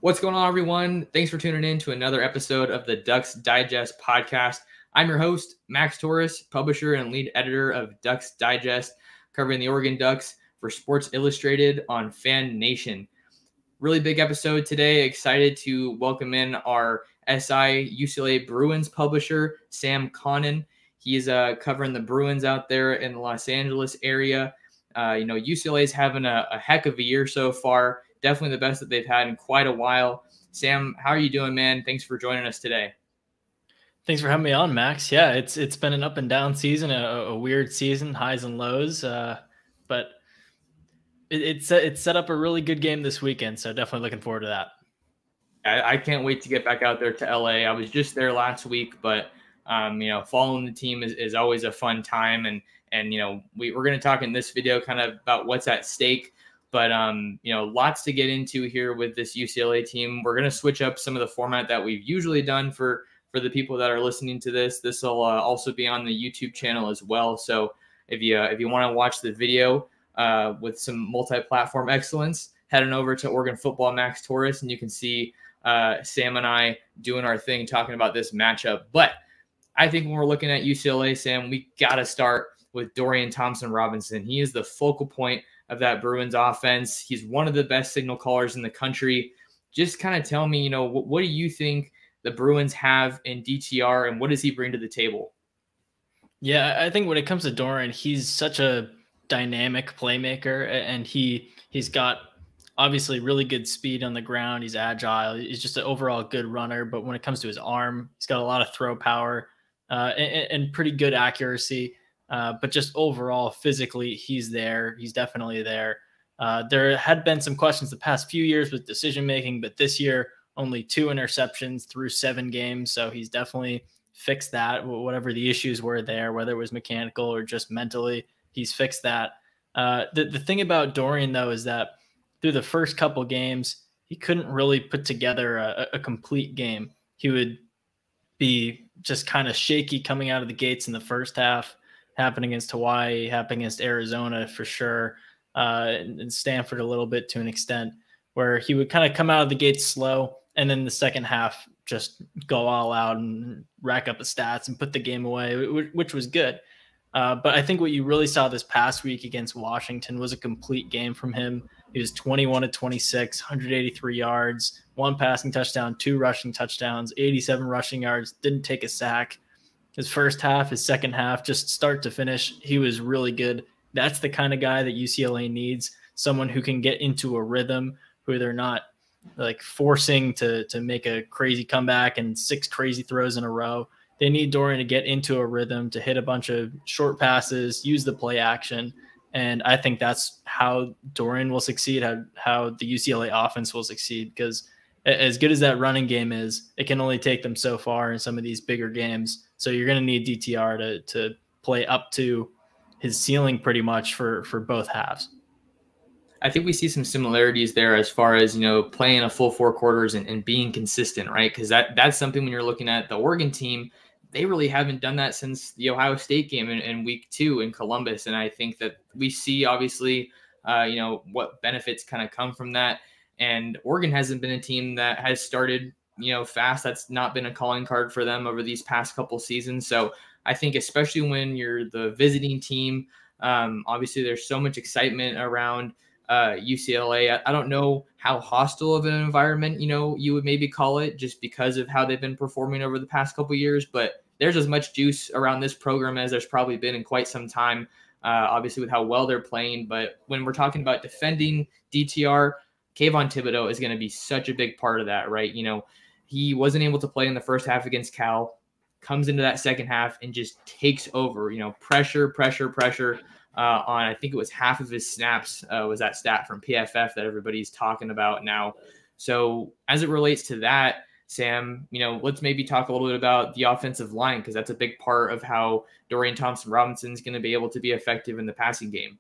What's going on, everyone? Thanks for tuning in to another episode of the Ducks Digest podcast. I'm your host, Max Torres, publisher and lead editor of Ducks Digest, covering the Oregon Ducks for Sports Illustrated on Fan Nation. Really big episode today. Excited to welcome in our SI UCLA Bruins publisher, Sam Connon. He's covering the Bruins out there in the Los Angeles area. UCLA is having a heck of a year so far. Definitely the best that they've had in quite a while. Sam, how are you doing, man? Thanks for joining us today. Thanks for having me on, Max. Yeah, it's been an up and down season, a weird season, highs and lows, but it set up a really good game this weekend, so definitely looking forward to that. I can't wait to get back out there to LA. I was just there last week, but following the team is always a fun time, and we're going to talk in this video kind of about what's at stake. But, lots to get into here with this UCLA team. We're going to switch up some of the format that we've usually done for the people that are listening to this. This will also be on the YouTube channel as well. So if you want to watch the video with some multi-platform excellence, head on over to Oregon Football Max Torres, and you can see Sam and I doing our thing talking about this matchup. But I think when we're looking at UCLA, Sam, we got to start with Dorian Thompson-Robinson. He is the focal point of that Bruins offense. He's one of the best signal callers in the country. Just kind of tell me, what do you think the Bruins have in DTR, and what does he bring to the table? Yeah, I think when it comes to Dorian, he's such a dynamic playmaker, and he's got obviously really good speed on the ground. He's agile. He's just an overall good runner. But when it comes to his arm, he's got a lot of throw power and pretty good accuracy. But just overall, physically, he's there. He's definitely there. There had been some questions the past few years with decision-making, but this year, only 2 interceptions through 7 games. So he's definitely fixed that. Whatever the issues were there, whether it was mechanical or just mentally, he's fixed that. The thing about Dorian, though, is that through the first couple games, he couldn't really put together a complete game. He would be just kind of shaky coming out of the gates in the first half. Happened against Hawaii, happened against Arizona for sure, and Stanford a little bit to an extent, where he would kind of come out of the gates slow, and then the second half just go all out and rack up the stats and put the game away, which was good. But I think what you really saw this past week against Washington was a complete game from him. He was 21 of 26, 183 yards, 1 passing touchdown, 2 rushing touchdowns, 87 rushing yards, didn't take a sack. His first half, his second half, just start to finish, he was really good. That's the kind of guy that UCLA needs, someone who can get into a rhythm, who they're not like forcing to make a crazy comeback and 6 crazy throws in a row. They need Dorian to get into a rhythm, to hit a bunch of short passes, use the play action. And I think that's how Dorian will succeed, how the UCLA offense will succeed, because as good as that running game is, it can only take them so far in some of these bigger games. So you're going to need DTR to play up to his ceiling pretty much for both halves. I think we see some similarities there as far as, playing a full 4 quarters and being consistent, right? Because that's something when you're looking at the Oregon team, they really haven't done that since the Ohio State game in week 2 in Columbus. And I think that we see, obviously, what benefits kind of come from that. And Oregon hasn't been a team that has started, fast. That's not been a calling card for them over these past couple seasons. So I think especially when you're the visiting team, obviously there's so much excitement around UCLA. I don't know how hostile of an environment, you would maybe call it, just because of how they've been performing over the past couple of years. But there's as much juice around this program as there's probably been in quite some time, obviously with how well they're playing. But when we're talking about defending DTR, Kayvon Thibodeau is going to be such a big part of that, right? He wasn't able to play in the first half against Cal, comes into that second half and just takes over, pressure on, I think it was half of his snaps was that stat from PFF that everybody's talking about now. So as it relates to that, Sam, let's maybe talk a little bit about the offensive line, because that's a big part of how Dorian Thompson-Robinson is going to be able to be effective in the passing game.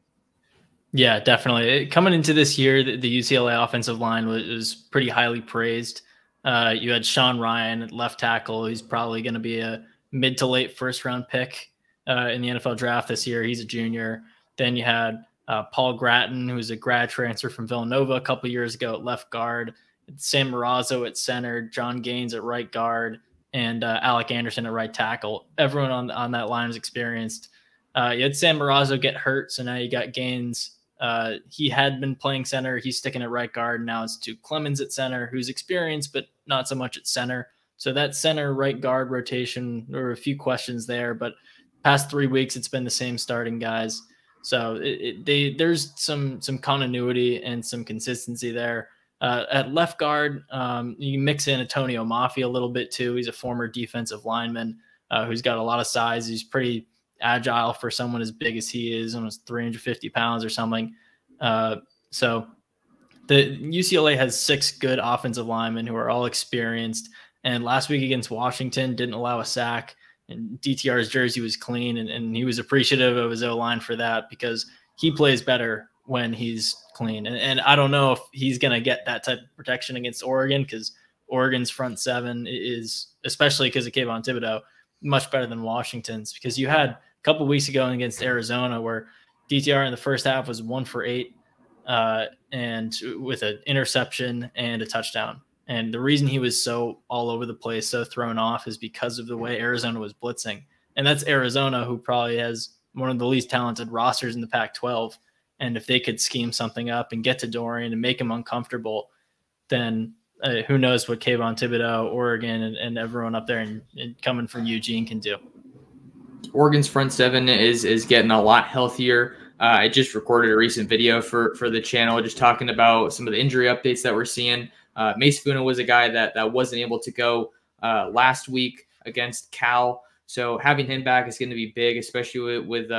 Yeah, definitely. Coming into this year, the UCLA offensive line was pretty highly praised. You had Sean Ryan at left tackle. He's probably going to be a mid to late first-round pick in the NFL draft this year. He's a junior. Then you had Paul Gratton, who's a grad transfer from Villanova a couple years ago at left guard. Sam Morazzo at center, John Gaines at right guard, and Alec Anderson at right tackle. Everyone on that line is experienced. You had Sam Morazzo get hurt, so now you got Gaines. He had been playing center. He's sticking at right guard. Now it's to Clemens at center, who's experienced, but not so much at center. So that center right guard rotation, there were a few questions there, but past 3 weeks, it's been the same starting guys. So there's some continuity and some consistency there. At left guard, you mix in Antonio Mafia a little bit too. He's a former defensive lineman who's got a lot of size. He's pretty agile for someone as big as he is, almost 350 pounds or something. So the UCLA has 6 good offensive linemen who are all experienced. And last week against Washington, didn't allow a sack. And DTR's jersey was clean, and he was appreciative of his O-line for that because he plays better when he's clean. And I don't know if he's going to get that type of protection against Oregon because Oregon's front seven is, especially because of Kayvon Thibodeau, much better than Washington's, because you had a couple of weeks ago against Arizona where DTR in the first half was 1 for 8 and with an interception and a touchdown. And the reason he was so all over the place, so thrown off, is because of the way Arizona was blitzing. And that's Arizona, who probably has one of the least talented rosters in the Pac-12. And if they could scheme something up and get to Dorian and make him uncomfortable, then who knows what Kayvon Thibodeau, Oregon, and everyone up there and coming from Eugene can do. Oregon's front seven is getting a lot healthier. I just recorded a recent video for the channel just talking about some of the injury updates that we're seeing. Mace Funa was a guy that wasn't able to go last week against Cal. So having him back is going to be big, especially with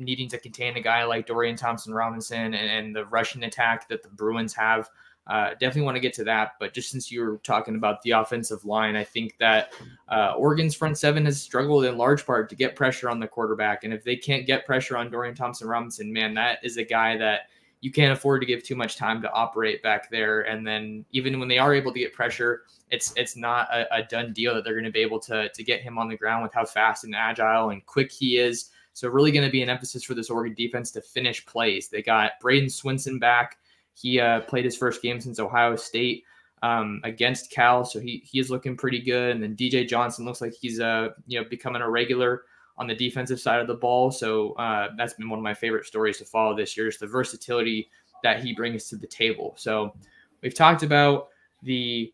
needing to contain a guy like Dorian Thompson-Robinson and the rushing attack that the Bruins have. Definitely want to get to that. But just since you were talking about the offensive line, I think that Oregon's front seven has struggled in large part to get pressure on the quarterback. And if they can't get pressure on Dorian Thompson-Robinson, man, that is a guy that you can't afford to give too much time to operate back there. And then even when they are able to get pressure, it's not a done deal that they're going to be able to get him on the ground with how fast and agile and quick he is. So really going to be an emphasis for this Oregon defense to finish plays. They got Braden Swinson back. He played his first game since Ohio State against Cal, so he is looking pretty good. And then DJ Johnson looks like he's becoming a regular on the defensive side of the ball. So that's been one of my favorite stories to follow this year, is the versatility that he brings to the table. So we've talked about the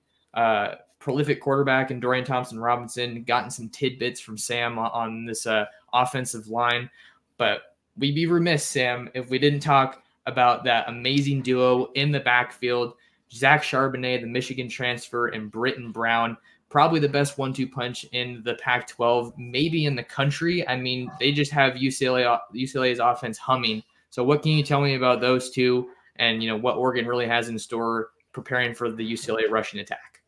prolific quarterback in Dorian Thompson-Robinson, gotten some tidbits from Sam on this offensive line, but we'd be remiss, Sam, if we didn't talk about that amazing duo in the backfield, Zach Charbonnet, the Michigan transfer, and Britton Brown. Probably the best 1-2 punch in the Pac-12, maybe in the country. I mean, they just have UCLA's offense humming. So what can you tell me about those two and, what Oregon really has in store preparing for the UCLA rushing attack?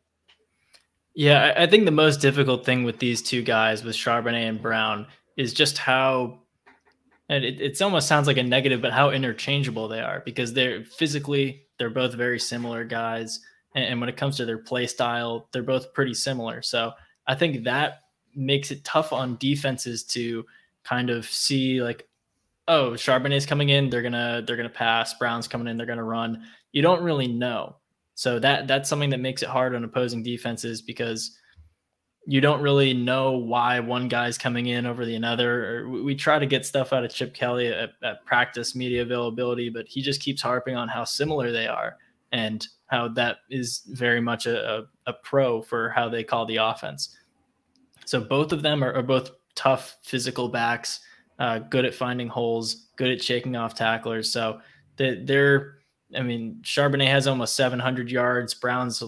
Yeah, I think the most difficult thing with these two guys, with Charbonnet and Brown, is just how, and it almost sounds like a negative, but how interchangeable they are, because they're both very similar guys. And when it comes to their play style, they're both pretty similar. So I think that makes it tough on defenses to kind of see like, oh, Charbonnet's coming in, they're gonna pass. Brown's coming in, they're gonna run. You don't really know. So that's something that makes it hard on opposing defenses, because you don't really know why one guy's coming in over the other. We try to get stuff out of Chip Kelly at practice media availability, but he just keeps harping on how similar they are and how that is very much a pro for how they call the offense. So both of them are both tough physical backs, good at finding holes, good at shaking off tacklers. So Charbonnet has almost 700 yards. Brown's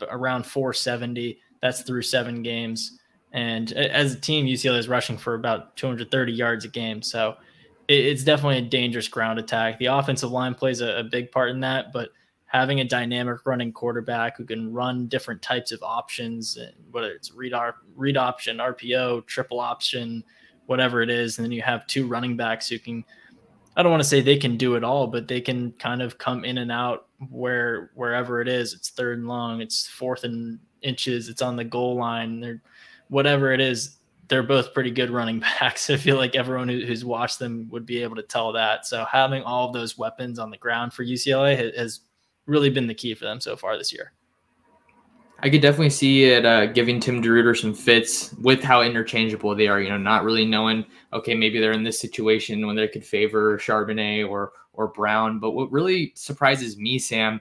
around 470. That's through 7 games. And as a team, UCLA is rushing for about 230 yards a game. So it's definitely a dangerous ground attack. The offensive line plays a big part in that, but having a dynamic running quarterback who can run different types of options, whether it's read option, RPO, triple option, whatever it is, and then you have 2 running backs who can, I don't want to say they can do it all, but they can kind of come in and out wherever it is. It's 3rd and long, it's 4th and inches, it's on the goal line, whatever it is. They're both pretty good running backs. I feel like everyone who's watched them would be able to tell that. So having all of those weapons on the ground for UCLA has really been the key for them so far this year. I could definitely see it giving Tim DeRuyter some fits with how interchangeable they are, not really knowing, okay, maybe they're in this situation when they could favor Charbonnet or Brown. But what really surprises me, Sam,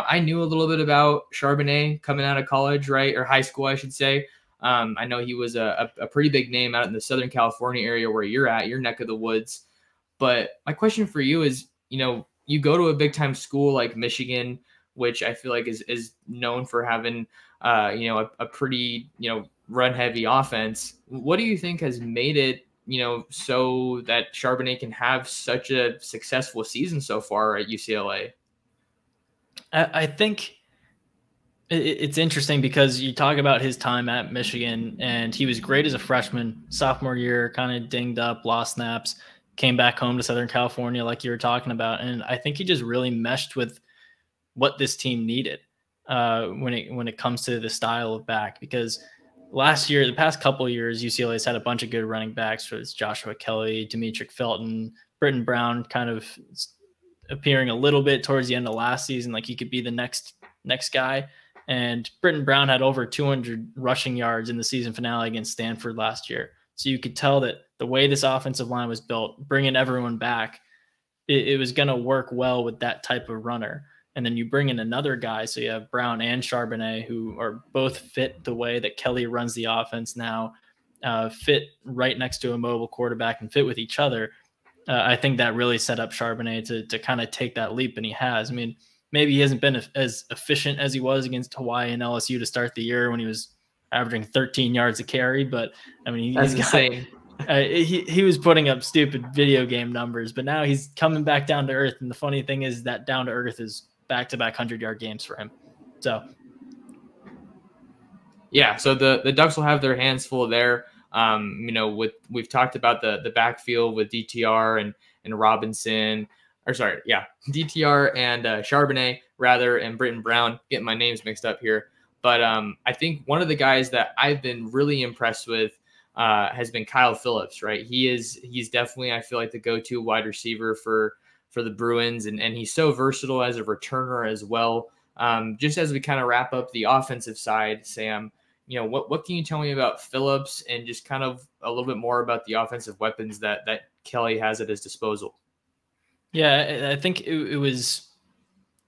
I knew a little bit about Charbonnet coming out of college, right? Or high school, I should say. I know he was a pretty big name out in the Southern California area where you're at, your neck of the woods. But my question for you is, you go to a big time school like Michigan, which I feel like is known for having, a pretty, run heavy offense. What do you think has made it, so that Charbonnet can have such a successful season so far at UCLA? I think it's interesting because you talk about his time at Michigan, and he was great as a freshman. Sophomore year, kind of dinged up, lost snaps, came back home to Southern California like you were talking about. And I think he just really meshed with what this team needed when it comes to the style of back. Because last year, the past couple of years, UCLA's had a bunch of good running backs. So it's Joshua Kelly, Demetric Felton, Britton Brown kind of appearing a little bit towards the end of last season, like he could be the next guy. And Britton Brown had over 200 rushing yards in the season finale against Stanford last year. So you could tell that the way this offensive line was built, bringing everyone back, it was going to work well with that type of runner. And then you bring in another guy. So you have Brown and Charbonnet, who are both fit the way that Kelly runs the offense now, fit right next to a mobile quarterback and fit with each other. I think that really set up Charbonnet to kind of take that leap, and he has. I mean, maybe he hasn't been as efficient as he was against Hawaii and LSU to start the year when he was averaging 13 yards a carry. But I mean, that's insane. He was putting up stupid video game numbers, but now he's coming back down to earth. And the funny thing is that down to earth is back-to-back 100-yard games for him. So, yeah. So the Ducks will have their hands full there. We've talked about the backfield with DTR and Robinson. DTR and Charbonnet, rather, and Britton Brown. Getting my names mixed up here. But I think one of the guys that I've been really impressed with has been Kyle Phillips, right? He's definitely, I feel like, the go-to wide receiver for the Bruins, and he's so versatile as a returner as well. Just as we kind of wrap up the offensive side, Sam, what can you tell me about Phillips and just kind of a little bit more about the offensive weapons that Kelly has at his disposal? Yeah, I think it was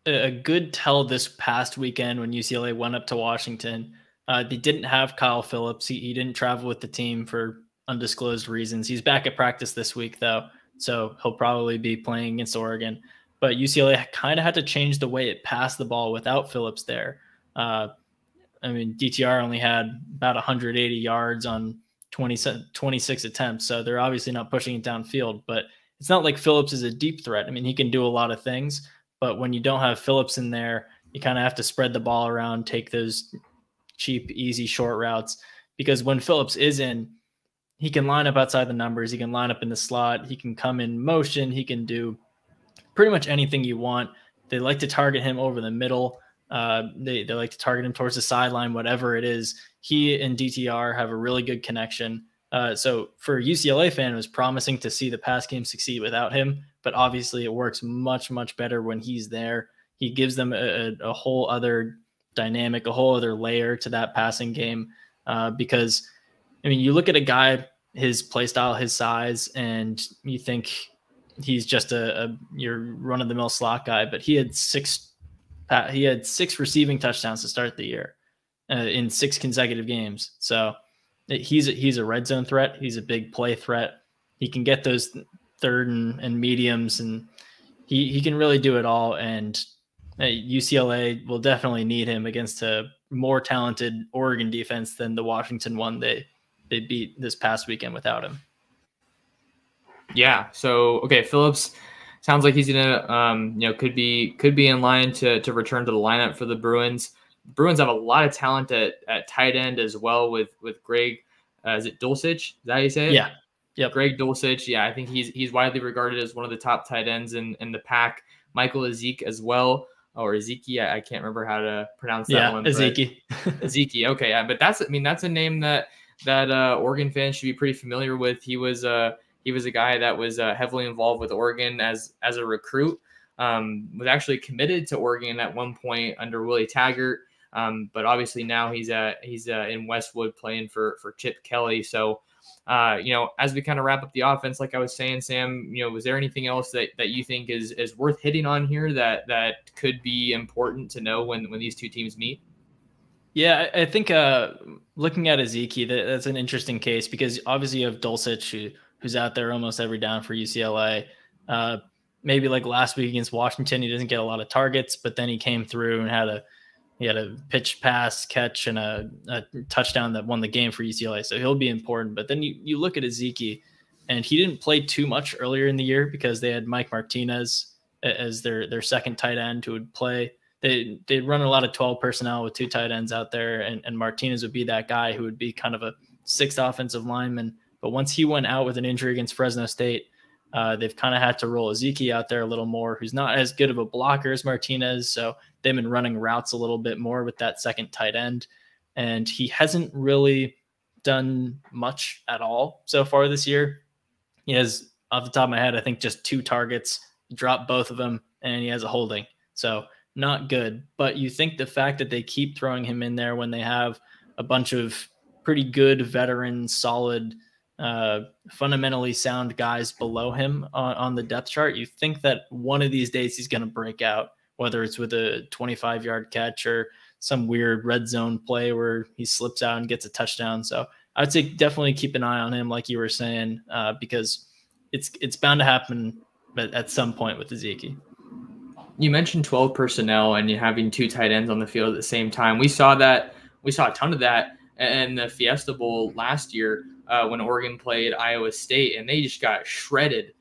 a good tell this past weekend when UCLA went up to Washington. They didn't have Kyle Phillips. He didn't travel with the team for undisclosed reasons. He's back at practice this week, though, so he'll probably be playing against Oregon. But UCLA kind of had to change the way it passed the ball without Phillips there. I mean, DTR only had about 180 yards on 26 attempts, so they're obviously not pushing it downfield. But it's not like Phillips is a deep threat. I mean, he can do a lot of things, but when you don't have Phillips in there, you kind of have to spread the ball around, take those cheap, easy, short routes. Because when Phillips is in, he can line up outside the numbers. He can line up in the slot. He can come in motion. He can do pretty much anything you want. They like to target him over the middle. They like to target him towards the sideline, whatever it is. He and DTR have a really good connection. So for a UCLA fan, it was promising to see the pass game succeed without him, but obviously it works much, much better when he's there. He gives them a whole other dynamic, a whole other layer to that passing game. Because, I mean, you look at a guy, his play style, his size, and you think he's just your run-of-the-mill slot guy, but he had six receiving touchdowns to start the year in 6 consecutive games. So he's a red zone threat. He's a big play threat. He can get those third and mediums, and he can really do it all. And UCLA will definitely need him against a more talented Oregon defense than the Washington one they beat this past weekend without him. Yeah. So, okay, Phillips sounds like he's gonna, could be in line to return to the lineup for the Bruins. Bruins have a lot of talent at tight end as well with Greg. Is it Dulcich? Is that how you say it? Yeah. Yep. Greg Dulcich. Yeah, I think he's widely regarded as one of the top tight ends in the pack. Michael Ezeke as well, or Ezeki. I can't remember how to pronounce that one. Ezeki. Ezeki. Okay, yeah, but that's a name that Oregon fans should be pretty familiar with. He was a guy that was heavily involved with Oregon as a recruit. was actually committed to Oregon at one point under Willie Taggart. But obviously now he's in Westwood playing for Chip Kelly. So, as we kind of wrap up the offense, like I was saying, Sam, was there anything else that you think is worth hitting on here that could be important to know when these two teams meet? Yeah, I think looking at Ezekiel, that's an interesting case because obviously you have Dulcich who's out there almost every down for UCLA. Maybe like last week against Washington, he doesn't get a lot of targets, but then he came through and had a pitch, pass, catch, and a touchdown that won the game for UCLA. So he'll be important. But then you look at Ezekiel, and he didn't play too much earlier in the year because they had Mike Martinez as their second tight end who would play. They'd run a lot of 12 personnel with 2 tight ends out there, and Martinez would be that guy who would be kind of a 6th offensive lineman. But once he went out with an injury against Fresno State, they've kind of had to roll Ezekiel out there a little more, who's not as good of a blocker as Martinez. So they've been running routes a little bit more with that second tight end. And he hasn't really done much at all so far this year. He has, off the top of my head, I think just 2 targets, dropped both of them, and he has a holding. So not good. But you think the fact that they keep throwing him in there when they have a bunch of pretty good veteran, solid, fundamentally sound guys below him on the depth chart, you think that one of these days he's going to break out, whether it's with a 25-yard catch or some weird red zone play where he slips out and gets a touchdown. So I'd say definitely keep an eye on him, like you were saying, because it's bound to happen at some point with Ezekiel. You mentioned 12 personnel and you having 2 tight ends on the field at the same time. We saw a ton of that in the Fiesta Bowl last year when Oregon played Iowa State, and they just got shredded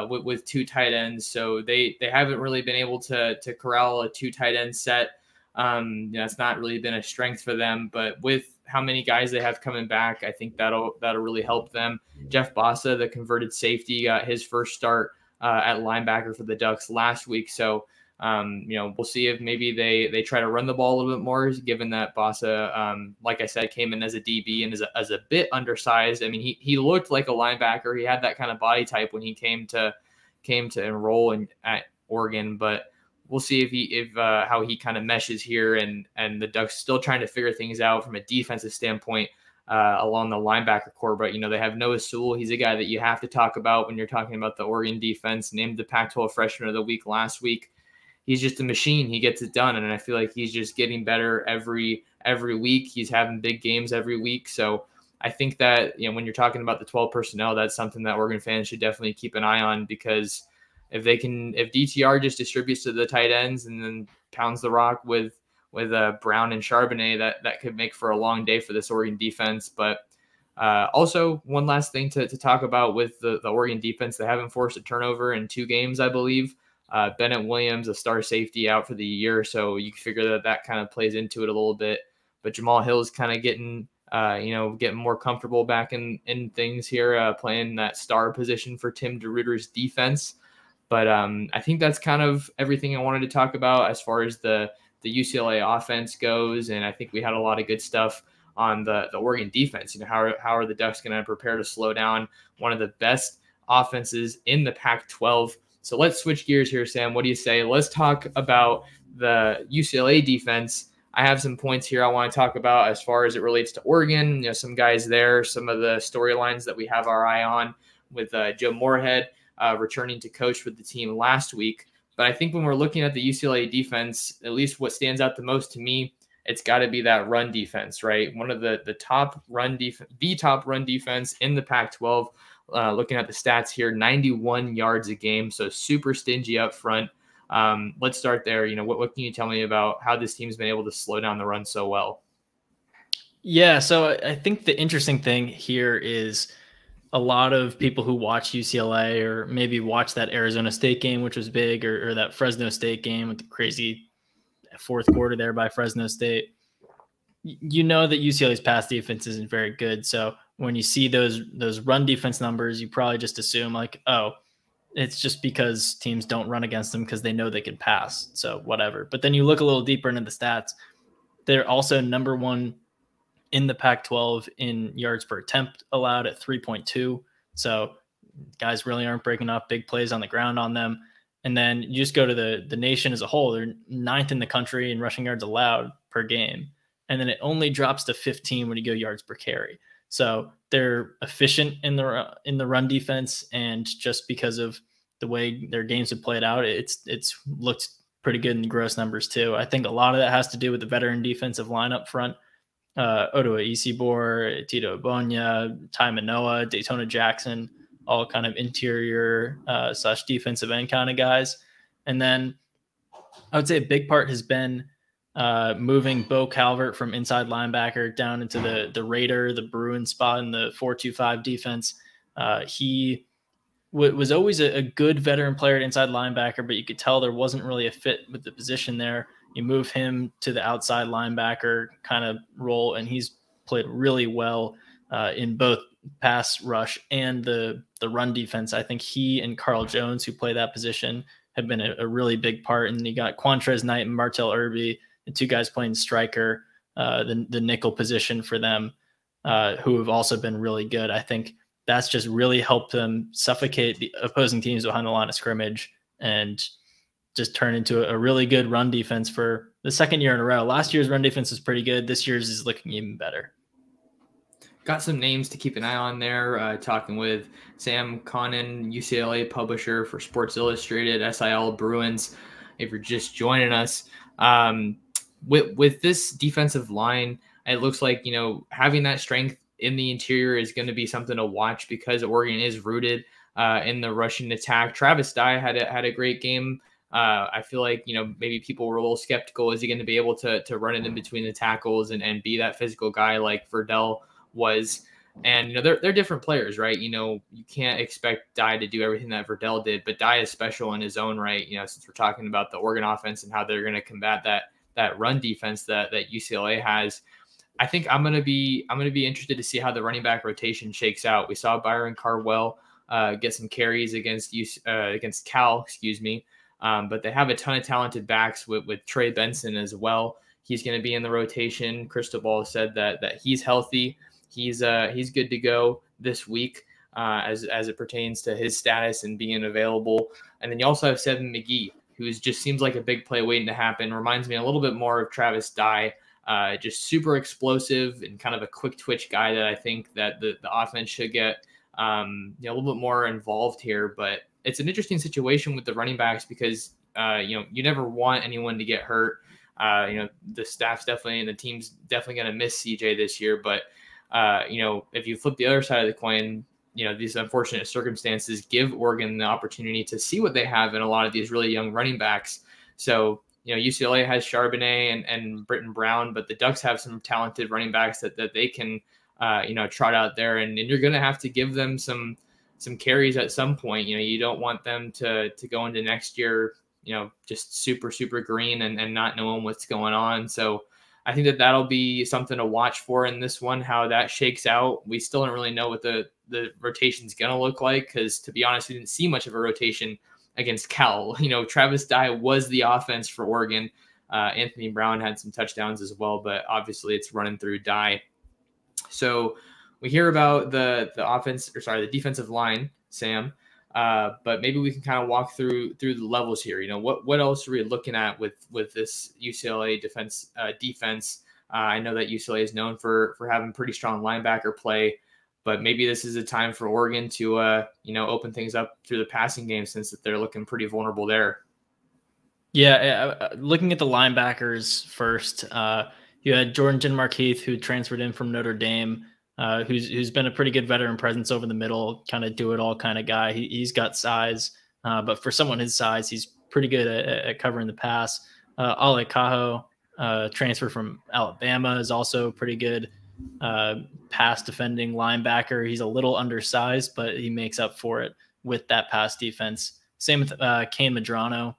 with 2 tight ends. So they haven't really been able to corral a 2 tight end set. It's not really been a strength for them, but with how many guys they have coming back, I think that'll really help them. Jeff Bossa, the converted safety, got his first start at linebacker for the Ducks last week. So, we'll see if maybe they try to run the ball a little bit more, given that Bossa, like I said, came in as a DB and as a bit undersized. I mean, he looked like a linebacker. He had that kind of body type when he came to enroll at Oregon, but we'll see if how he kind of meshes here, and the Ducks still trying to figure things out from a defensive standpoint along the linebacker core. But, they have Noah Sewell. He's a guy that you have to talk about when you're talking about the Oregon defense, named the Pac-12 Freshman of the Week last week. He's just a machine. He gets it done. And I feel like he's just getting better every week. He's having big games every week. So I think that, when you're talking about the 12 personnel, that's something that Oregon fans should definitely keep an eye on, because if DTR just distributes to the tight ends and then pounds the rock with Brown and Charbonnet, that could make for a long day for this Oregon defense. But also, one last thing to talk about with the Oregon defense, they haven't forced a turnover in 2 games, I believe. Bennett Williams, a star safety, out for the year, so you can figure that kind of plays into it a little bit. But Jamal Hill's kind of getting more comfortable back in things here, playing that star position for Tim DeRuyter's defense. But I think that's kind of everything I wanted to talk about as far as the UCLA offense goes, and I think we had a lot of good stuff on the Oregon defense. How are the Ducks going to prepare to slow down one of the best offenses in the Pac-12? So let's switch gears here, Sam. What do you say? Let's talk about the UCLA defense. I have some points here I want to talk about as far as it relates to Oregon. Some guys there, some of the storylines that we have our eye on with Joe Moorhead returning to coach with the team last week. But I think when we're looking at the UCLA defense, at least what stands out the most to me, it's got to be that run defense, right? One of the top run defense in the Pac-12. Looking at the stats here, 91 yards a game, so super stingy up front. Let's start there. What can you tell me about how this team's been able to slow down the run so well? Yeah, so I think the interesting thing here is a lot of people who watch UCLA or maybe watch that Arizona State game, which was big, or that Fresno State game with the crazy 4th quarter there by Fresno State. That UCLA's pass defense isn't very good. So when you see those run defense numbers, you probably just assume like, oh, it's just because teams don't run against them because they know they can pass. So whatever. But then you look a little deeper into the stats. They're also number 1 in the Pac-12 in yards per attempt allowed at 3.2. So guys really aren't breaking up big plays on the ground on them. And then you just go to the nation as a whole. They're 9th in the country in rushing yards allowed per game. And then it only drops to 15 when you go yards per carry. So they're efficient in the run defense. And just because of the way their games have played out, it's looked pretty good in the gross numbers too. I think a lot of that has to do with the veteran defensive line up front. Odoa Isibor, Tito Bonya, Ty Manoa, Daytona Jackson, all kind of interior / defensive end kind of guys. And then I would say a big part has been moving Bo Calvert from inside linebacker down into the Raider, the Bruin spot in the 4-2-5 defense. He was always a good veteran player at inside linebacker, but you could tell there wasn't really a fit with the position there. You move him to the outside linebacker kind of role, and he's played really well in both pass rush and the run defense. I think he and Carl Jones, who play that position, have been a really big part. And you got Quantrez Knight and Martell Irby, the two guys playing striker, the nickel position for them, who have also been really good. I think that's just really helped them suffocate the opposing teams behind the line of scrimmage and just turn into a really good run defense for the second year in a row. Last year's run defense was pretty good. This year's is looking even better. Got some names to keep an eye on there. Talking with Sam Connon, UCLA publisher for Sports Illustrated, SIL Bruins. If you're just joining us, with this defensive line, it looks like, having that strength in the interior is going to be something to watch because Oregon is rooted in the rushing attack. Travis Dye had a great game. I feel like, maybe people were a little skeptical. Is he going to be able to run it in between the tackles and be that physical guy like Verdell was? And, they're different players, right? You can't expect Dye to do everything that Verdell did, but Dye is special in his own right, since we're talking about the Oregon offense and how they're going to combat that run defense that UCLA has. I think I'm gonna be interested to see how the running back rotation shakes out. We saw Byron Cardwell get some carries against Cal, but they have a ton of talented backs with Trey Benson as well. He's going to be in the rotation. Cristobal said that he's healthy. He's good to go this week as it pertains to his status and being available. And then you also have Seven McGee, who just seems like a big play waiting to happen. Reminds me a little bit more of Travis Dye. Just super explosive and kind of a quick twitch guy that I think that the offense should get a little bit more involved here. But it's an interesting situation with the running backs because you never want anyone to get hurt. The staff's definitely and the team's definitely going to miss CJ this year. But if you flip the other side of the coin, these unfortunate circumstances give Oregon the opportunity to see what they have in a lot of these really young running backs. So UCLA has Charbonnet and Britton Brown, but the Ducks have some talented running backs that they can, trot out there. And you're going to have to give them some carries at some point. You don't want them to go into next year, just super, super green and not knowing what's going on. So I think that'll be something to watch for in this one, how that shakes out. We still don't really know what the rotation's going to look like because, to be honest, we didn't see much of a rotation against Cal. Travis Dye was the offense for Oregon. Anthony Brown had some touchdowns as well, but obviously it's running through Dye. So we hear about the defensive line, Sam, but maybe we can kind of walk through the levels here. What else are we looking at with this UCLA defense? I know that UCLA is known for having pretty strong linebacker play. But maybe this is a time for Oregon to, open things up through the passing game since they're looking pretty vulnerable there. Yeah, looking at the linebackers first, you had Jordan Denmark Heath, who transferred in from Notre Dame, who's been a pretty good veteran presence over the middle, kind of do-it-all kind of guy. He's got size, but for someone his size, he's pretty good at covering the pass. Ale Cajo, transfer from Alabama, is also pretty good pass defending linebacker. He's a little undersized, but he makes up for it with that pass defense. Same with Kane Medrano.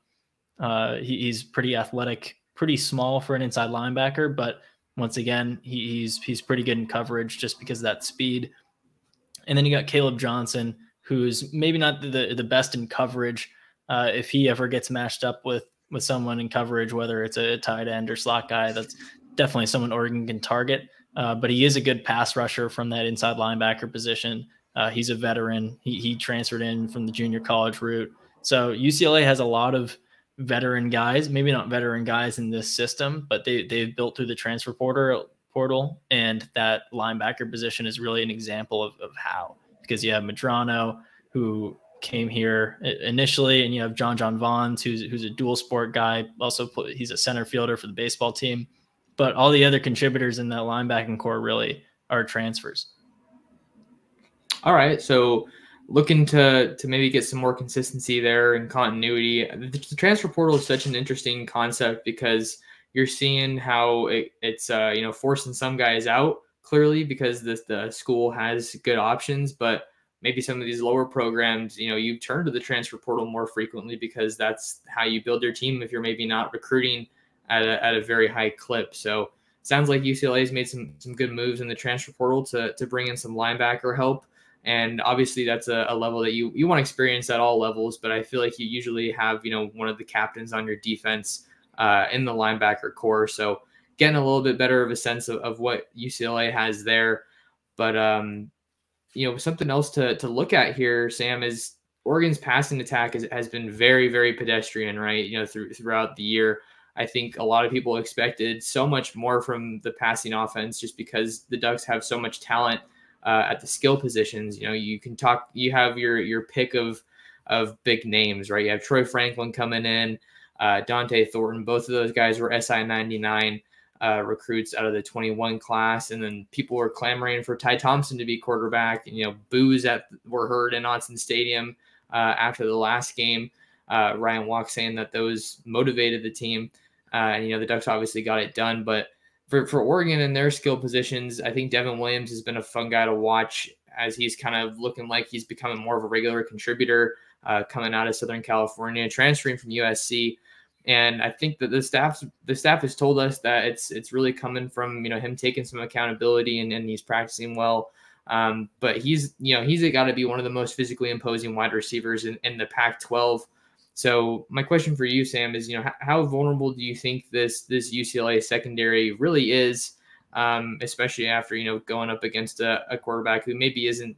He's pretty athletic, pretty small for an inside linebacker, but once again, he's pretty good in coverage just because of that speed. And then you got Caleb Johnson, who's maybe not the best in coverage. If he ever gets matched up with someone in coverage, whether it's a tight end or slot guy, that's definitely someone Oregon can target. But he is a good pass rusher from that inside linebacker position. He's a veteran. He transferred in from the junior college route. So UCLA has a lot of veteran guys, maybe not veteran guys in this system, but they've built through the transfer portal, and that linebacker position is really an example of how, because you have Medrano, who came here initially, and you have John Vaughns, who's a dual sport guy. Also, he's a center fielder for the baseball team. But all the other contributors in that linebacking core really are transfers. All right, so looking to maybe get some more consistency there and continuity. The transfer portal is such an interesting concept because you're seeing how it's forcing some guys out clearly because the school has good options, but maybe some of these lower programs, you turn to the transfer portal more frequently because that's how you build your team if you're maybe not recruiting at a very high clip. So sounds like UCLA has made some good moves in the transfer portal to bring in some linebacker help. And obviously that's a level that you want to experience at all levels, but I feel like you usually have, one of the captains on your defense in the linebacker core. So getting a little bit better of a sense of what UCLA has there. But, something else to look at here, Sam, is Oregon's passing attack has been very, very pedestrian, right? Throughout the year. I think a lot of people expected so much more from the passing offense just because the Ducks have so much talent at the skill positions. You have your pick of big names, right? You have Troy Franklin coming in, Dante Thornton. Both of those guys were SI 99 recruits out of the 21 class. And then people were clamoring for Ty Thompson to be quarterback. Boos that were heard in Autzen Stadium after the last game. Ryan Walk saying that those motivated the team. And the Ducks obviously got it done. But for Oregon and their skill positions, I think Devin Williams has been a fun guy to watch as he's kind of looking like he's becoming more of a regular contributor coming out of Southern California, transferring from USC. And I think that the staff has told us that it's really coming from him taking some accountability and he's practicing well. But he's got to be one of the most physically imposing wide receivers in the Pac-12. So my question for you, Sam, is how vulnerable do you think this UCLA secondary really is, especially after going up against a quarterback who maybe isn't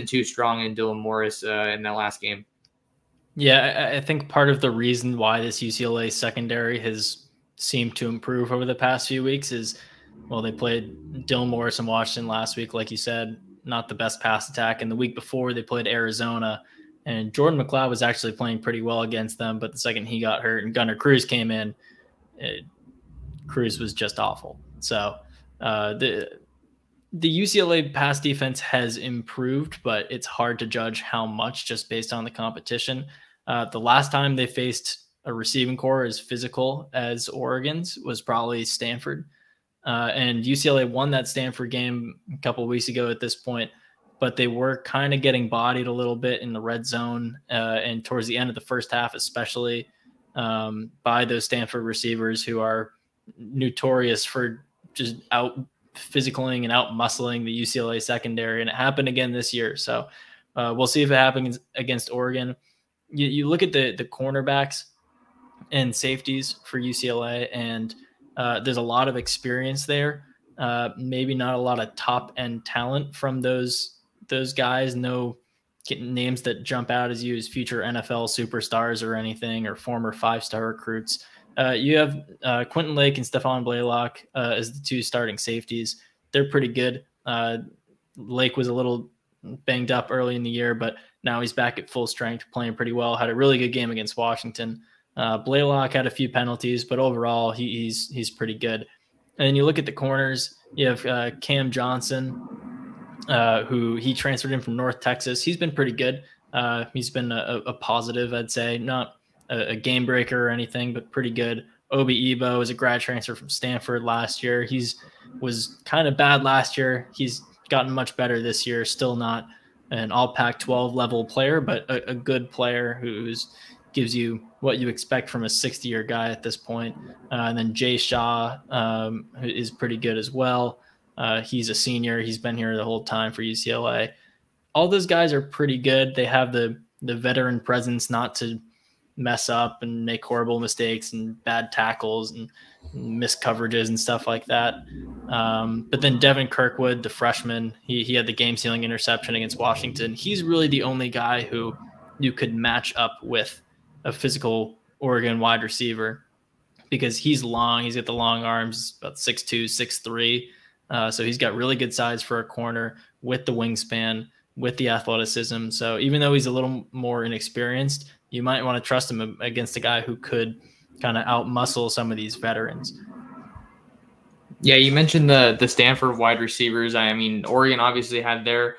too strong in Dylan Morris in that last game? Yeah, I think part of the reason why this UCLA secondary has seemed to improve over the past few weeks is, well, they played Dylan Morris and Washington last week, like you said, not the best pass attack. And the week before they played Arizona, and Jordan McLeod was actually playing pretty well against them. But the second he got hurt and Gunnar Cruz came in, Cruz was just awful. So the UCLA pass defense has improved, but it's hard to judge how much just based on the competition. The last time they faced a receiving core as physical as Oregon's was probably Stanford. And UCLA won that Stanford game a couple of weeks ago at this point, but they were kind of getting bodied a little bit in the red zone and towards the end of the first half, especially by those Stanford receivers who are notorious for just out physicaling and out muscling the UCLA secondary. And it happened again this year. So we'll see if it happens against Oregon. You look at the cornerbacks and safeties for UCLA, and there's a lot of experience there. Maybe not a lot of top end talent from those guys. No names that jump out as you as future NFL superstars or anything, or former 5-star recruits. You have Quentin Lake and Stephon Blaylock as the two starting safeties. They're pretty good. Lake was a little banged up early in the year, but now he's back at full strength, playing pretty well. Had a really good game against Washington. Blaylock had a few penalties, but overall he's pretty good. And then you look at the corners. You have Cam Johnson, who he transferred in from North Texas. He's been pretty good. He's been a positive, I'd say. Not a game breaker or anything, but pretty good. Obi Ebo is a grad transfer from Stanford last year. Was kind of bad last year. He's gotten much better this year. Still not an all Pac-12 level player, but a good player who gives you what you expect from a 60-year guy at this point. And then Jay Shaw is pretty good as well. He's a senior. He's been here the whole time for UCLA. All those guys are pretty good. They have the veteran presence not to mess up and make horrible mistakes and bad tackles and missed coverages and stuff like that. But then Devin Kirkwood, the freshman, he had the game-sealing interception against Washington. He's really the only guy who you could match up with a physical Oregon wide receiver because he's long. He's got the long arms, about 6'2", 6'3". So he's got really good size for a corner with the wingspan, with the athleticism. So even though he's a little more inexperienced, you might want to trust him against a guy who could kind of outmuscle some of these veterans. Yeah, you mentioned the Stanford wide receivers. I mean, Oregon obviously had their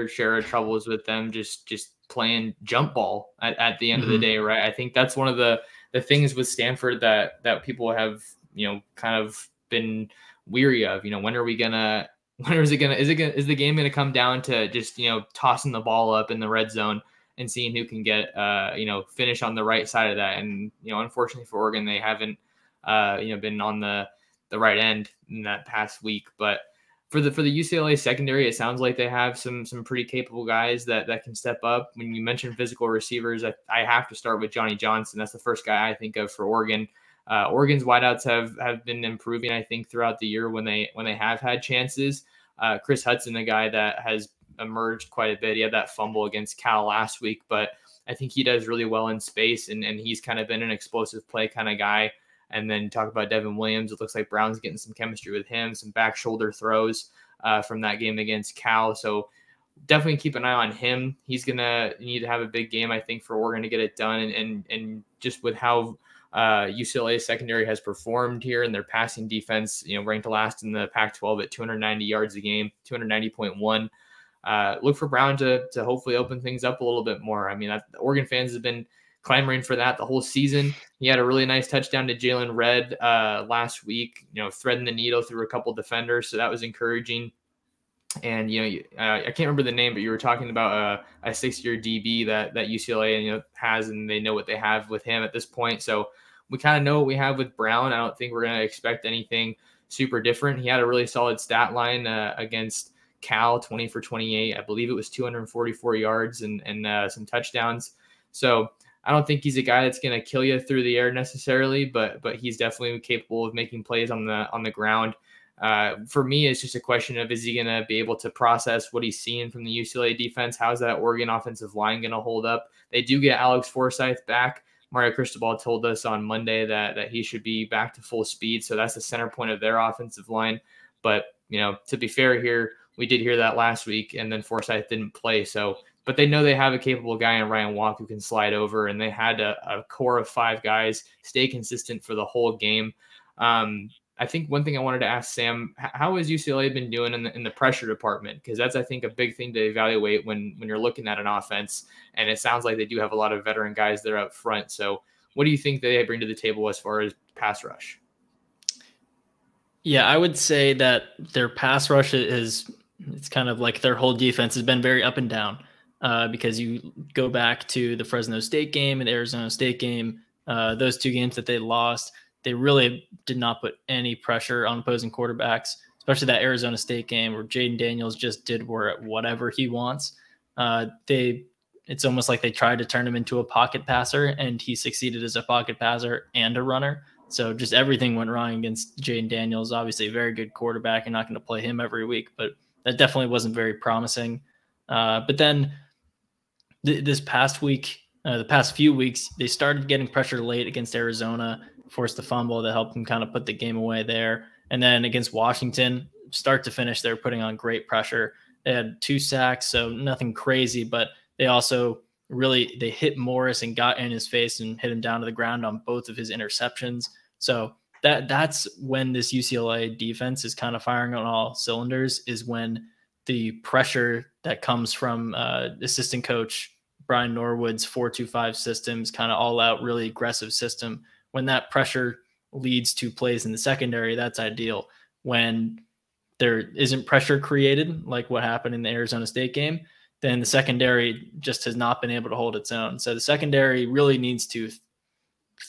share of troubles with them just playing jump ball at the end of the day, right? I think that's one of the things with Stanford that people have, kind of been weary of. When is the game gonna come down to just, tossing the ball up in the red zone and seeing who can get finish on the right side of that? And unfortunately for Oregon, they haven't been on the right end in that past week. But for the UCLA secondary, it sounds like they have some pretty capable guys that can step up. When you mention physical receivers, I have to start with Johnny Johnson. That's the first guy I think of for Oregon. Oregon's wideouts have been improving, I think, throughout the year when they have had chances. Chris Hudson, a guy that has emerged quite a bit. He had that fumble against Cal last week, but I think he does really well in space, and he's kind of been an explosive play kind of guy. And then talk about Devin Williams. It looks like Brown's getting some chemistry with him, some back shoulder throws from that game against Cal. So definitely keep an eye on him. He's going to need to have a big game, I think, for Oregon to get it done. And just with how UCLA's secondary has performed here and their passing defense, ranked last in the Pac-12 at 290 yards a game, 290.1. Look for Brown to hopefully open things up a little bit more. I mean, the Oregon fans have been clamoring for that the whole season. He had a really nice touchdown to Jalen Red last week, threading the needle through a couple defenders. So that was encouraging. And, I can't remember the name, but you were talking about a 6-year DB that UCLA has, and they know what they have with him at this point. So we kind of know what we have with Brown. I don't think we're going to expect anything super different. He had a really solid stat line against Cal, 20 for 28. I believe it was 244 yards and some touchdowns. So I don't think he's a guy that's going to kill you through the air necessarily, but he's definitely capable of making plays on the ground. For me, it's just a question of, is he going to be able to process what he's seeing from the UCLA defense? How's that Oregon offensive line going to hold up? They do get Alex Forsyth back. Mario Cristobal told us on Monday that he should be back to full speed. So that's the center point of their offensive line. But, to be fair here, we did hear that last week, and then Forsyth didn't play. But they know they have a capable guy in Ryan Walk who can slide over, and they had a core of 5 guys stay consistent for the whole game. I think one thing I wanted to ask Sam, how has UCLA been doing in the pressure department? Because that's, I think, a big thing to evaluate when you're looking at an offense, and it sounds like they do have a lot of veteran guys there up front. So what do you think they bring to the table as far as pass rush? Yeah, I would say that their pass rush it's kind of like their whole defense has been very up and down. Because you go back to the Fresno State game and the Arizona State game, those 2 games that they lost, they really did not put any pressure on opposing quarterbacks, especially that Arizona State game where Jaden Daniels just did whatever he wants. It's almost like they tried to turn him into a pocket passer, and he succeeded as a pocket passer and a runner. So just everything went wrong against Jaden Daniels. Obviously a very good quarterback. You're not going to play him every week, but that definitely wasn't very promising. But then this past week, the past few weeks, they started getting pressure late against Arizona, forced the fumble that helped them kind of put the game away there. And then against Washington, start to finish, they were putting on great pressure. They had 2 sacks, so nothing crazy, but they also they hit Morris and got in his face and hit him down to the ground on both of his interceptions. So that's when this UCLA defense is kind of firing on all cylinders, is when the pressure that comes from assistant coach Brian Norwood's 4-2-5 systems, kind of all out, really aggressive system. When that pressure leads to plays in the secondary, that's ideal. When there isn't pressure created, like what happened in the Arizona State game, then the secondary just has not been able to hold its own. So the secondary really needs to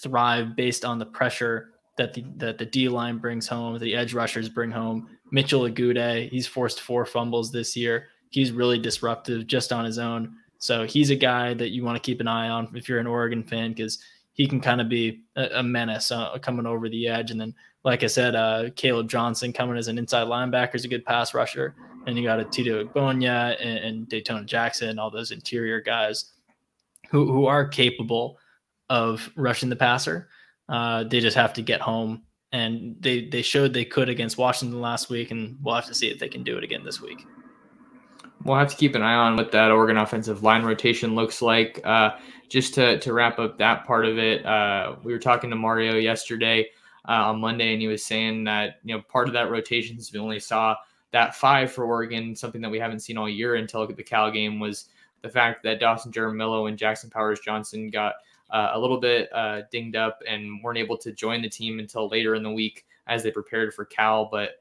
thrive based on the pressure that the D-line brings home, the edge rushers bring home. Mitchell Lagude, he's forced 4 fumbles this year. He's really disruptive just on his own. So he's a guy that you want to keep an eye on if you're an Oregon fan, because he can kind of be a menace coming over the edge. And then, like I said, Caleb Johnson coming as an inside linebacker is a good pass rusher. And you got a Tito Igbonya and Daytona Jackson, all those interior guys who are capable of rushing the passer. They just have to get home, and they showed they could against Washington last week, and we'll have to see if they can do it again this week. We'll have to keep an eye on what that Oregon offensive line rotation looks like. Just to wrap up that part of it, we were talking to Mario yesterday on Monday, and he was saying that, part of that rotation, since we only saw that 5 for Oregon, something that we haven't seen all year until the Cal game, was the fact that Dawson Jaramillo and Jackson Powers Johnson got a little bit dinged up and weren't able to join the team until later in the week as they prepared for Cal. But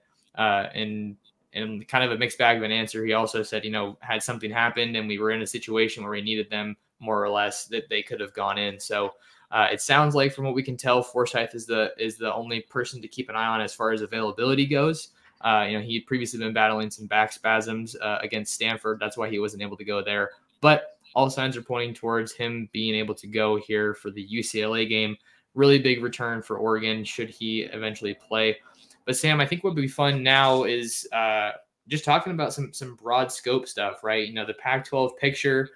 in kind of a mixed bag of an answer, he also said, had something happened and we were in a situation where we needed them more or less, that they could have gone in. So it sounds like, from what we can tell, Forsyth is the only person to keep an eye on as far as availability goes. He'd previously been battling some back spasms against Stanford. That's why he wasn't able to go there. But all signs are pointing towards him being able to go here for the UCLA game. Really big return for Oregon should he eventually play. But Sam, I think what would be fun now is just talking about some broad scope stuff, right? The Pac-12 picture,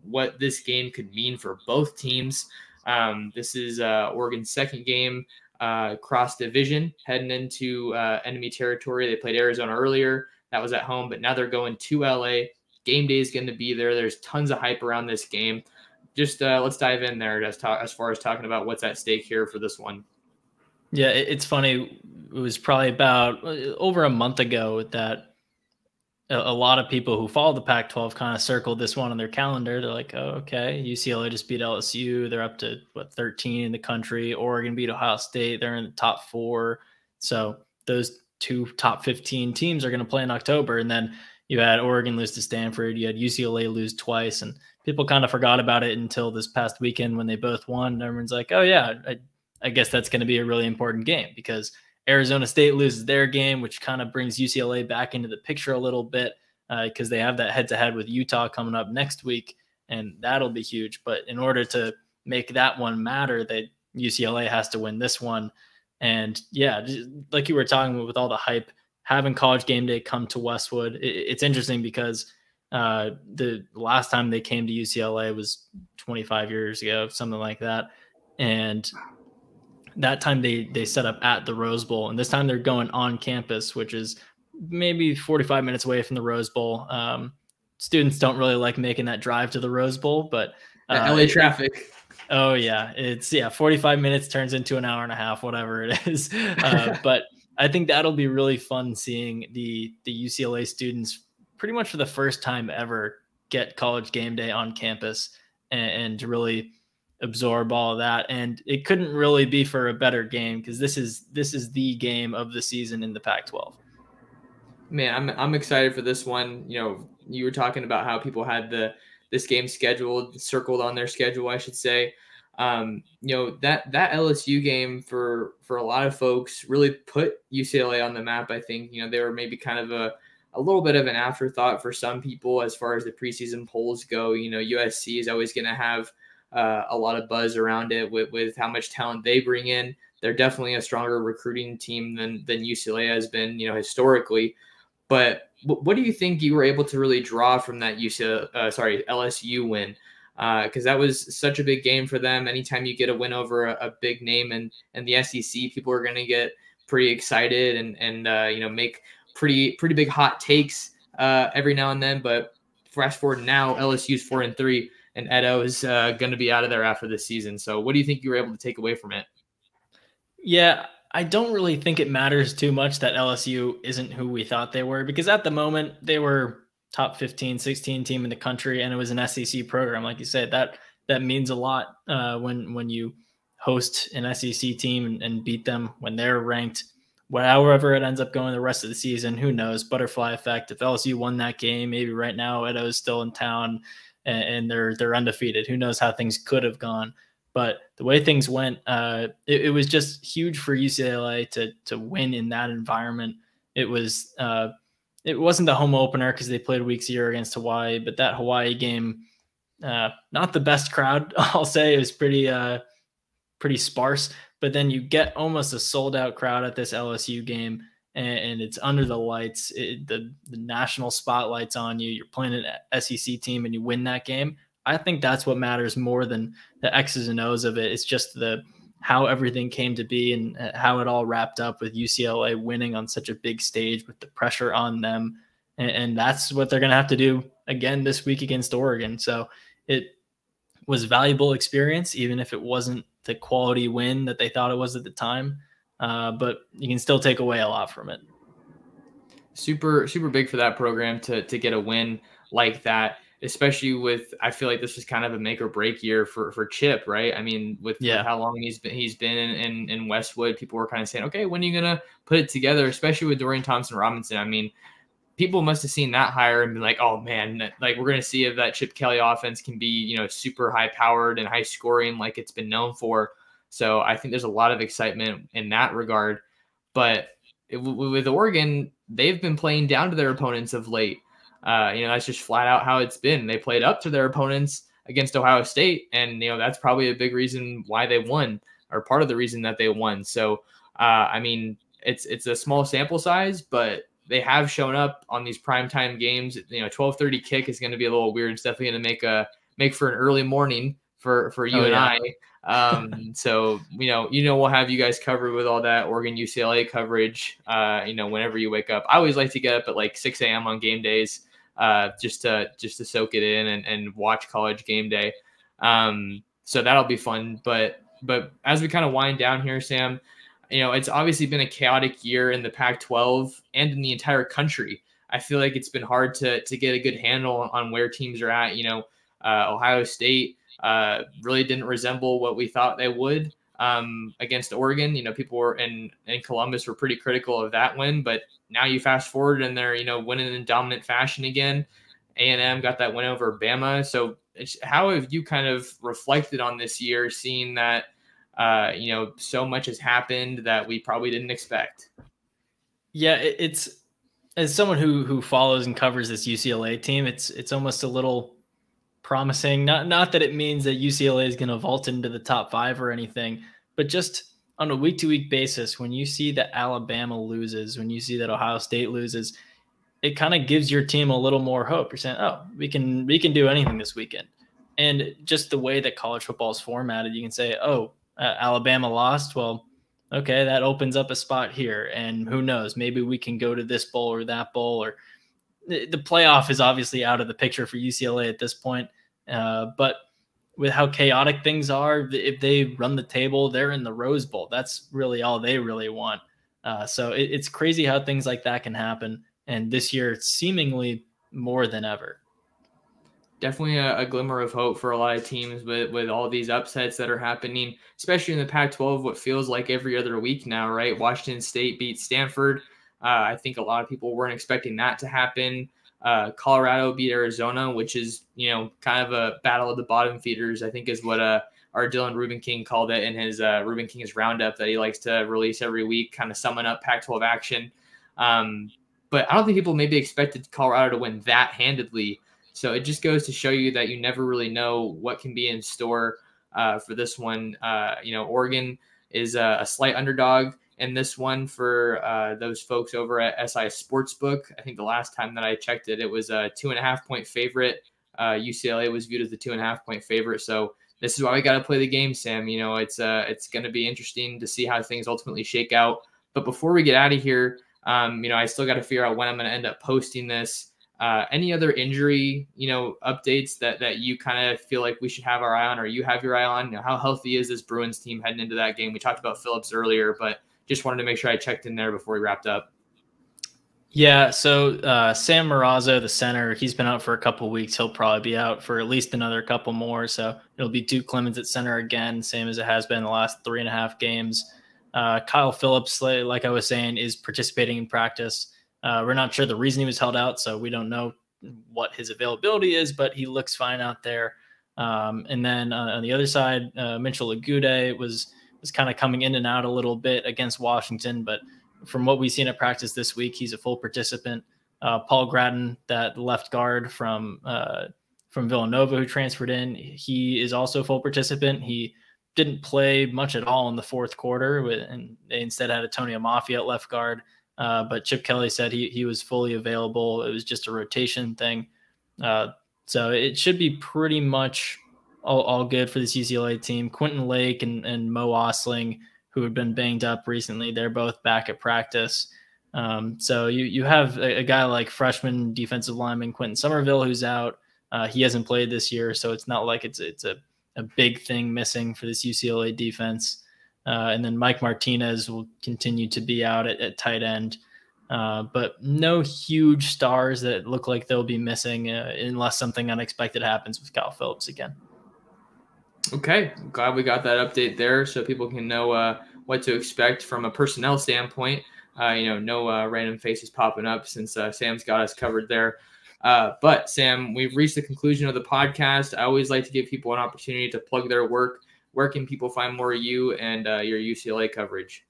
what this game could mean for both teams. This is Oregon's second game cross division, heading into enemy territory. They played Arizona earlier. That was at home, but now they're going to LA. Game day is going to be there. There's tons of hype around this game. Just let's dive in there as far as talking about what's at stake here for this one. Yeah, it's funny. It was probably about over a month ago that a lot of people who follow the Pac-12 kind of circled this one on their calendar. They're like, oh, okay, UCLA just beat LSU. They're up to 13 in the country. Oregon beat Ohio State. They're in the top 4. So those 2 top 15 teams are going to play in October. And then you had Oregon lose to Stanford. You had UCLA lose twice, and people kind of forgot about it until this past weekend when they both won. And everyone's like, oh yeah, I guess that's going to be a really important game, because Arizona State loses their game, which kind of brings UCLA back into the picture a little bit, because they have that head-to-head with Utah coming up next week, and that'll be huge. But in order to make that one matter, that UCLA has to win this one. And yeah, like you were talking about, with all the hype, having College Game Day come to Westwood, it's interesting because the last time they came to UCLA was 25 years ago, something like that. And that time they set up at the Rose Bowl, and this time they're going on campus, which is maybe 45 minutes away from the Rose Bowl. Students don't really like making that drive to the Rose Bowl, but LA traffic. Oh yeah, it's 45 minutes turns into an hour and a half, whatever it is. But I think that'll be really fun, seeing the UCLA students pretty much for the first time ever get College Game Day on campus and really absorb all of that. And it couldn't really be for a better game, because this is the game of the season in the Pac-12. Man, I'm excited for this one. You were talking about how people had this game circled on their schedule, I should say. That LSU game for a lot of folks really put UCLA on the map. I think, they were maybe kind of a little bit of an afterthought for some people as far as the preseason polls go. USC is always going to have a lot of buzz around it with how much talent they bring in. They're definitely a stronger recruiting team than UCLA has been, historically. But what do you think you were able to really draw from that LSU win? Because that was such a big game for them. Anytime you get a win over a big name and the SEC, people are going to get pretty excited and make pretty big hot takes every now and then. But fast forward now, LSU's 4-3, and Edo is going to be out of there after this season. So what do you think you were able to take away from it? Yeah, I don't really think it matters too much that LSU isn't who we thought they were, because at the moment they were top 15, 16 team in the country, and it was an SEC program. Like you said, that means a lot when you host an SEC team and beat them when they're ranked. However it ends up going the rest of the season, who knows? Butterfly effect. If LSU won that game, maybe right now Edo is still in town and they're undefeated. Who knows how things could have gone? But the way things went, it was just huge for UCLA to win in that environment. It wasn't the home opener because they played weeks a year against Hawaii, but that Hawaii game, not the best crowd, I'll say. It was pretty sparse. But then you get almost a sold out crowd at this LSU game, and it's under the lights. The national spotlight's on you. You're playing an SEC team and you win that game. I think that's what matters more than the X's and O's of it. It's just how everything came to be and how it all wrapped up with UCLA winning on such a big stage with the pressure on them. And that's what they're going to have to do again this week against Oregon. So it was valuable experience, even if it wasn't the quality win that they thought it was at the time. But you can still take away a lot from it. Super big for that program to get a win like that, especially with, I feel like this was kind of a make or break year for Chip, right? I mean, with how long he's been in Westwood, people were kind of saying, okay, when are you gonna put it together? Especially with Dorian Thompson-Robinson. I mean, people must have seen that hire and been like, oh man, like we're gonna see if that Chip Kelly offense can be, super high powered and high scoring like it's been known for. So I think there's a lot of excitement in that regard. But with Oregon, they've been playing down to their opponents of late. That's just flat out how it's been. They played up to their opponents against Ohio State, and that's probably a big reason why they won, or part of the reason that they won. So, I mean, it's a small sample size, but they have shown up on these primetime games. 12:30 kick is going to be a little weird. It's definitely going to make for an early morning for you and I. So we'll have you guys covered with all that Oregon UCLA coverage, whenever you wake up. I always like to get up at like 6 a.m. on game days, just to soak it in and watch college game day. So that'll be fun. But as we kind of wind down here, Sam, it's obviously been a chaotic year in the Pac-12 and in the entire country. I feel like it's been hard to get a good handle on where teams are at. Ohio State really didn't resemble what we thought they would against Oregon. People were in Columbus were pretty critical of that win, but now you fast forward and they're winning in dominant fashion again. A&M got that win over Bama. So how have you kind of reflected on this year, seeing that so much has happened that we probably didn't expect? Yeah, it's, as someone who follows and covers this UCLA team, it's almost a little promising. Not that it means that UCLA is going to vault into the top 5 or anything, but just on a week-to-week basis, when you see that Alabama loses, when you see that Ohio State loses, it kind of gives your team a little more hope. You're saying, oh, we can do anything this weekend. And just the way that college football is formatted, you can say, oh, Alabama lost. Well, okay, that opens up a spot here. And who knows, maybe we can go to this bowl or that bowl, or the playoff is obviously out of the picture for UCLA at this point. But with how chaotic things are, if they run the table, they're in the Rose Bowl. That's really all they really want. So it's crazy how things like that can happen. And this year, it's seemingly more than ever. Definitely a glimmer of hope for a lot of teams with all these upsets that are happening, especially in the Pac-12, what feels like every other week now, right? Washington State beat Stanford. I think a lot of people weren't expecting that to happen. Colorado beat Arizona, which is, kind of a battle of the bottom feeders, I think is what our Dylan Rubin King called it in his Rubin King's roundup that he likes to release every week, kind of summing up Pac-12 action. But I don't think people maybe expected Colorado to win that handedly. So it just goes to show you that you never really know what can be in store for this one. Oregon is a slight underdog in this one for those folks over at SI Sportsbook. I think the last time that I checked it, it was a 2.5-point favorite. UCLA was viewed as the 2.5-point favorite. So this is why we got to play the game, Sam. It's going to be interesting to see how things ultimately shake out. But before we get out of here, I still got to figure out when I'm going to end up posting this. Any other injury, updates that you kind of feel like we should have our eye on, or you have your eye on? How healthy is this Bruins team heading into that game? We talked about Phillips earlier, but just wanted to make sure I checked in there before we wrapped up. Yeah, so Sam Morazzo, the center, he's been out for a couple of weeks. He'll probably be out for at least another couple more. So it'll be Duke Clemens at center again, same as it has been the last 3.5 games. Kyle Phillips, like I was saying, is participating in practice. We're not sure the reason he was held out, so we don't know what his availability is, but he looks fine out there. And then on the other side, Mitchell Lagude was kind of coming in and out a little bit against Washington, but from what we've seen at practice this week, he's a full participant. Paul Gratton, that left guard from Villanova who transferred in, he is also a full participant. He didn't play much at all in the fourth quarter, and they instead had Antonio Mafia at left guard. But Chip Kelly said he was fully available. It was just a rotation thing. So it should be pretty much all good for this UCLA team. Quentin Lake and Mo Osling, who had been banged up recently, they're both back at practice. So you have a guy like freshman defensive lineman Quentin Somerville who's out. He hasn't played this year, so it's not like it's a big thing missing for this UCLA defense. And then Mike Martinez will continue to be out at tight end. But no huge stars that look like they'll be missing unless something unexpected happens with Kyle Phillips again. Okay, glad we got that update there so people can know what to expect from a personnel standpoint. No random faces popping up since Sam's got us covered there. But Sam, we've reached the conclusion of the podcast. I always like to give people an opportunity to plug their work. Where can people find more of you and your UCLA coverage?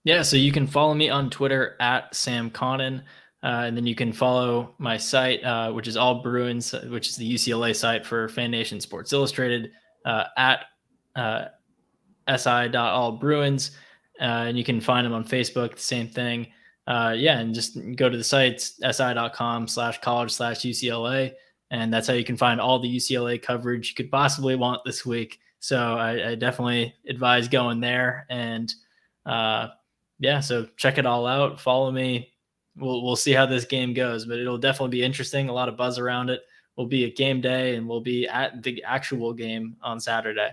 Yeah, so you can follow me on Twitter at Sam Connon, and then you can follow my site, which is AllBruins, which is the UCLA site for Fan Nation Sports Illustrated, at si.allbruins, and you can find them on Facebook, the same thing. And just go to the sites, si.com/college/UCLA, and that's how you can find all the UCLA coverage you could possibly want this week. So I definitely advise going there, and so check it all out. Follow me. We'll see how this game goes, but it'll definitely be interesting. A lot of buzz around it. We'll be at game day, and we'll be at the actual game on Saturday.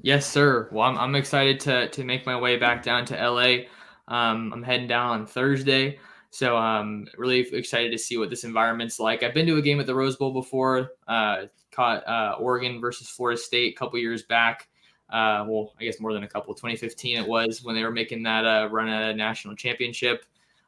Yes, sir. Well, I'm excited to make my way back down to LA. I'm heading down on Thursday, so I'm really excited to see what this environment's like. I've been to a game at the Rose Bowl before. Caught Oregon versus Florida State a couple years back. I guess more than a couple. 2015 it was when they were making that run at a national championship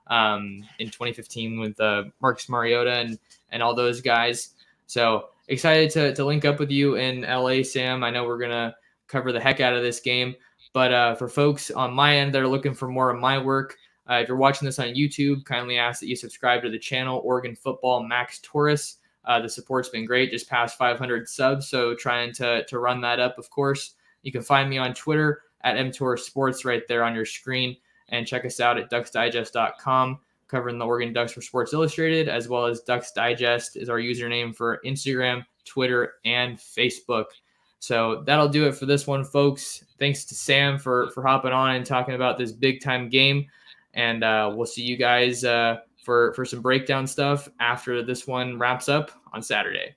in 2015 with Marcus Mariota and all those guys. So excited to link up with you in LA, Sam. I know we're going to cover the heck out of this game. But for folks on my end that are looking for more of my work, if you're watching this on YouTube, kindly ask that you subscribe to the channel, Oregon Football Max Torres. The support's been great, just past 500 subs, so trying to run that up, of course. You can find me on Twitter at mtorsports right there on your screen, and check us out at ducksdigest.com, covering the Oregon Ducks for Sports Illustrated, as well as Ducks Digest is our username for Instagram, Twitter, and Facebook. So that'll do it for this one, folks. Thanks to Sam for hopping on and talking about this big-time game, and we'll see you guys for some breakdown stuff after this one wraps up on Saturday.